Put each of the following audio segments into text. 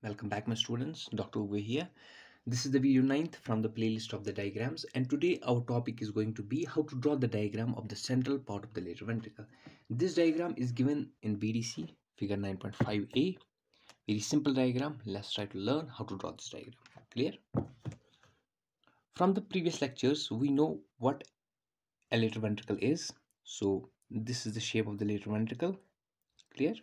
Welcome back, my students. Dr. Oogway here. This is the video 9th from the playlist of the diagrams, and today our topic is going to be how to draw the diagram of the central part of the lateral ventricle. This diagram is given in BDC figure 9.5a. Very simple diagram. Let's try to learn how to draw this diagram. Clear? From the previous lectures, we know what a lateral ventricle is. So this is the shape of the lateral ventricle. Clear?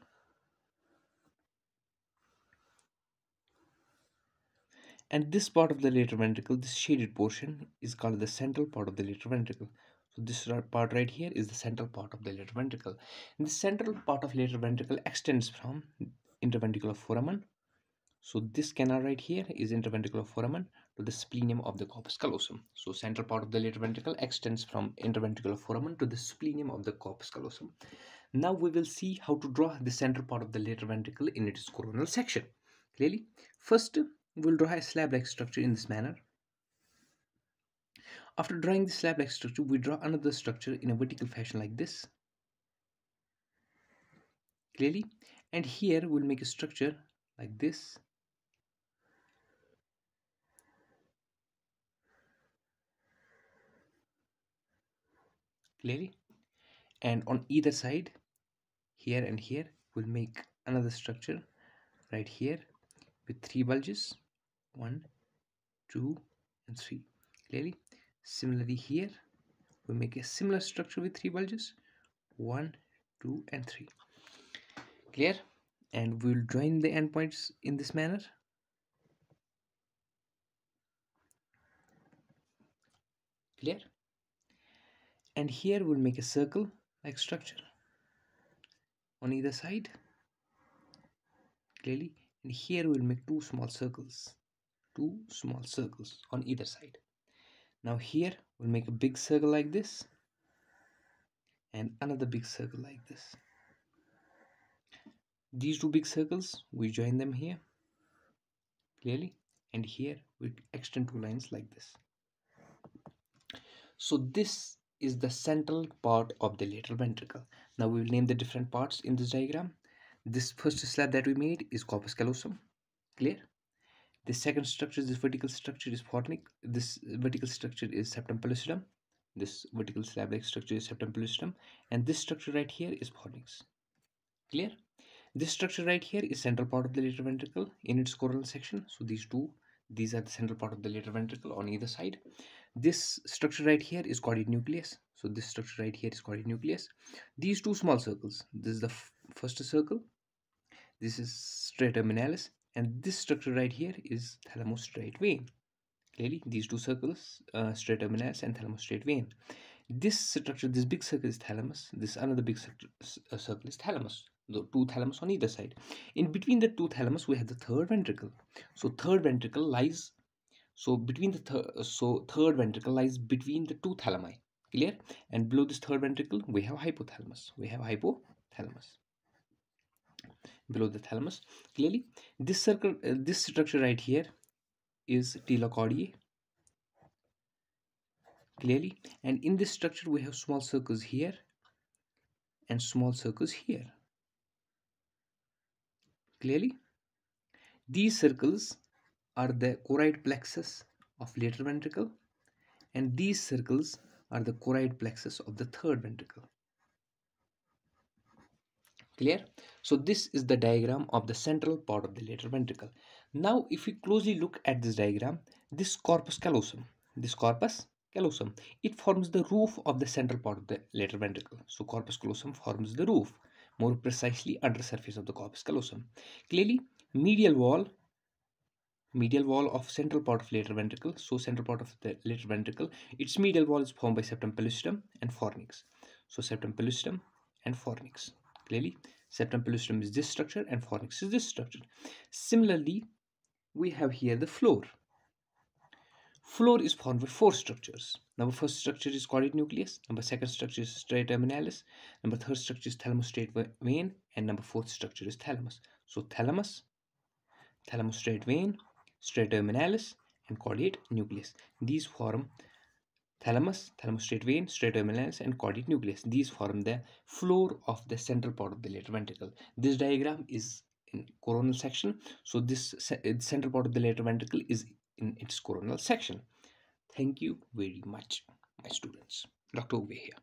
And this part of the lateral ventricle, this shaded portion, is called the central part of the lateral ventricle. So this part right here is the central part of the lateral ventricle. And the central part of lateral ventricle extends from interventricular foramen. So this canal right here is interventricular foramen to the splenium of the corpus callosum. So central part of the lateral ventricle extends from interventricular foramen to the splenium of the corpus callosum. Now we will see how to draw the central part of the lateral ventricle in its coronal section. Clearly, first we'll draw a slab-like structure in this manner. After drawing the slab-like structure, we draw another structure in a vertical fashion like this. Clearly, and here we'll make a structure like this. Clearly, and on either side, here and here, we'll make another structure right here with 3 bulges, 1, 2, and 3. Clearly, similarly here, we'll make a similar structure with 3 bulges, 1, 2, and 3. Clear? And we'll join the endpoints in this manner. Clear? And here we'll make a circle like structure on either side. Clearly, and here we'll make two small circles on either side. Now here we'll make a big circle like this and another big circle like this. These two big circles, we join them here. Clearly, and here we extend two lines like this. So this is the central part of the lateral ventricle. Now we will name the different parts in this diagram. This first slab that we made is corpus callosum. Clear? The second structure, this vertical structure, is fornix. This vertical structure is septum pellucidum. This vertical slab-like structure is septum pellucidum, and this structure right here is fornix. Clear? This structure right here is central part of the lateral ventricle in its coronal section. So these are the central part of the lateral ventricle on either side. This structure right here is caudate nucleus. So this structure right here is caudate nucleus. These two small circles, this is the first circle, this is strata terminalis, and this structure right here is thalamostriate vein. Clearly, these two circles, strata terminalis and thalamostriate vein. This structure, this big circle is thalamus. This another big circle is thalamus. The two thalamus on either side. In between the two thalamus, we have the third ventricle. So third ventricle lies. So between the third ventricle lies between the two thalami. Clear? And below this third ventricle, we have hypothalamus. Below the thalamus. Clearly, this circle, this structure right here is telocardiae. Clearly, and in this structure we have small circles here and small circles here. Clearly, these circles are the choroid plexus of lateral ventricle, and these circles are the choroid plexus of the third ventricle. Clear? So this is the diagram of the central part of the lateral ventricle. Now if we closely look at this diagram, this corpus callosum, it forms the roof of the central part of the lateral ventricle. So corpus callosum forms the roof, more precisely under surface of the corpus callosum. Clearly, medial wall of central part of lateral ventricle. So central part of the lateral ventricle, its medial wall is formed by septum pellucidum and fornix. So septum pellucidum and fornix. Clearly, septum pellucidum is this structure and fornix is this structure. Similarly, we have here the floor. Floor is formed by 4 structures. Number first structure is caudate nucleus. Number second structure is strata terminalis. Number third structure is thalamostriate vein, and number fourth structure is thalamus. So thalamus, thalamostriate vein, strata terminalis, and caudate nucleus. These form thalamus, thalamostriate vein, strata terminalis, and caudate nucleus. These form the floor of the central part of the lateral ventricle. This diagram is in coronal section. So this central part of the lateral ventricle is in its coronal section. Thank you very much, my students. Dr. Uwe here.